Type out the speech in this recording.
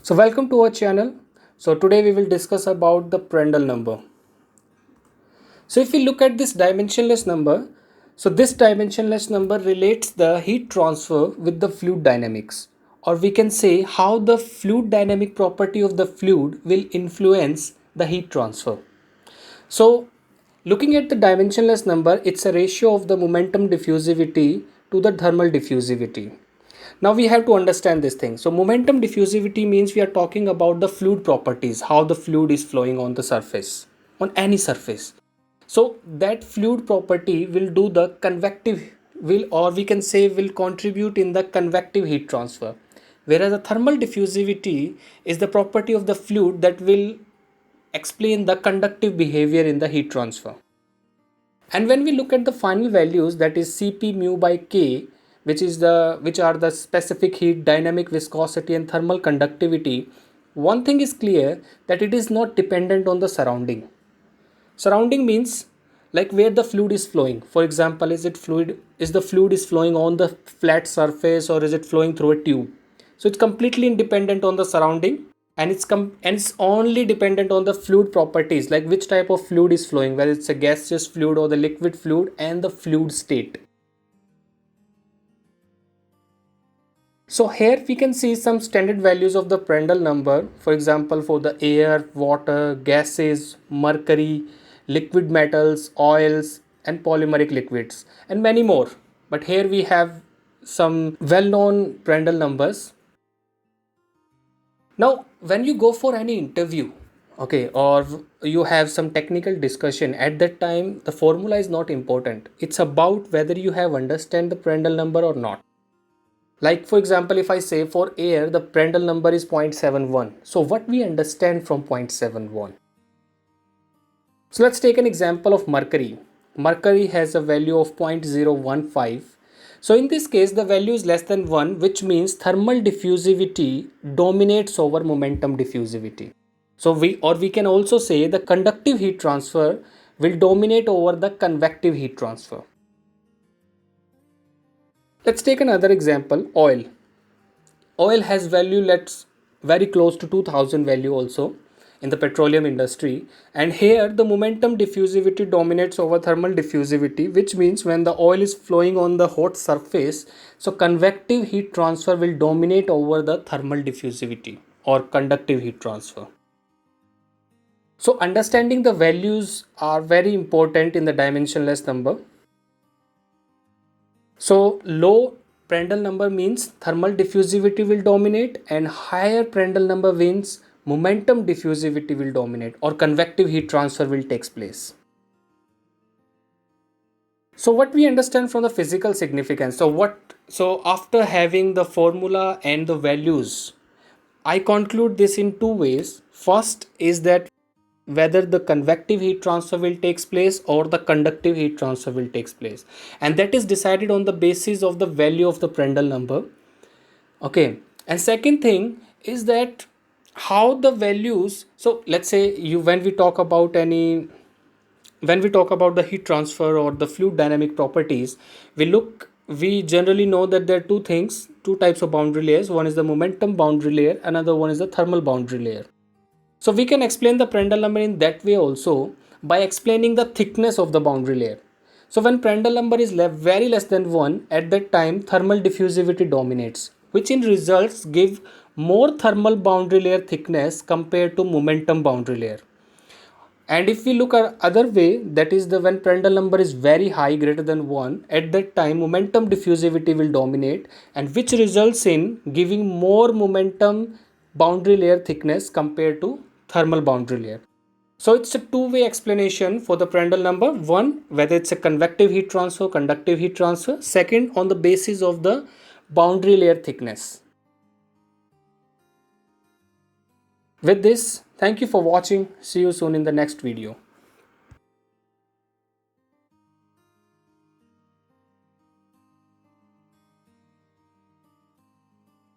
So welcome to our channel. So today we will discuss about the Prandtl number. So if we look at this dimensionless number, so this dimensionless number relates the heat transfer with the fluid dynamics, or we can say how the fluid dynamic property of the fluid will influence the heat transfer. So looking at the dimensionless number, it's a ratio of the momentum diffusivity to the thermal diffusivity. Now we have to understand this thing. So momentum diffusivity means we are talking about the fluid properties, how the fluid is flowing on the surface, on any surface. So that fluid property will do the convective, will, or we can say will contribute in the convective heat transfer. Whereas the thermal diffusivity is the property of the fluid that will explain the conductive behavior in the heat transfer. And when we look at the final values, that is Cp mu by K, which are the specific heat, dynamic viscosity and thermal conductivity, one thing is clear, that it is not dependent on the surrounding. Surrounding means like where the fluid is flowing. For example, is the fluid is flowing on the flat surface, or is it flowing through a tube? So it's completely independent on the surrounding, and it's only dependent on the fluid properties, like which type of fluid is flowing, whether it's a gaseous fluid or the liquid fluid, and the fluid state. So here we can see some standard values of the Prandtl number. For example, for the air, water, gases, mercury, liquid metals, oils and polymeric liquids, and many more. But here we have some well-known Prandtl numbers. Now when you go for any interview, okay, or you have some technical discussion, at that time the formula is not important. It's about whether you have understand the Prandtl number or not. Like for example, if I say for air the Prandtl number is 0.71. So what we understand from 0.71? So let's take an example of mercury. Mercury has a value of 0.015. So in this case the value is less than 1, which means thermal diffusivity dominates over momentum diffusivity. So we can also say the conductive heat transfer will dominate over the convective heat transfer. Let's take another example, oil. Oil has value, let's very close to 2000 value also in the petroleum industry, and here the momentum diffusivity dominates over thermal diffusivity, which means when the oil is flowing on the hot surface, so convective heat transfer will dominate over the thermal diffusivity or conductive heat transfer. So understanding the values are very important in the dimensionless number. So low Prandtl number means thermal diffusivity will dominate, and higher Prandtl number means momentum diffusivity will dominate, or convective heat transfer will take place. So what we understand from the physical significance, so after having the formula and the values, I conclude this in two ways. First is that whether the convective heat transfer will takes place or the conductive heat transfer will takes place, and that is decided on the basis of the value of the Prandtl number. Okay, and second thing is that how the values, so let's say you when we talk about the heat transfer or the fluid dynamic properties, we generally know that there are two types of boundary layers. One is the momentum boundary layer, another one is the thermal boundary layer. So we can explain the Prandtl number in that way also, by explaining the thickness of the boundary layer. So when Prandtl number is very less than 1, at that time thermal diffusivity dominates, which in results give more thermal boundary layer thickness compared to momentum boundary layer. And if we look at other way, that is the when Prandtl number is very high, greater than 1, at that time momentum diffusivity will dominate, and which results in giving more momentum boundary layer thickness compared to thermal boundary layer. So it's a two-way explanation for the Prandtl number. One, whether it's a convective heat transfer, conductive heat transfer. Second, on the basis of the boundary layer thickness. With this, thank you for watching. See you soon in the next video.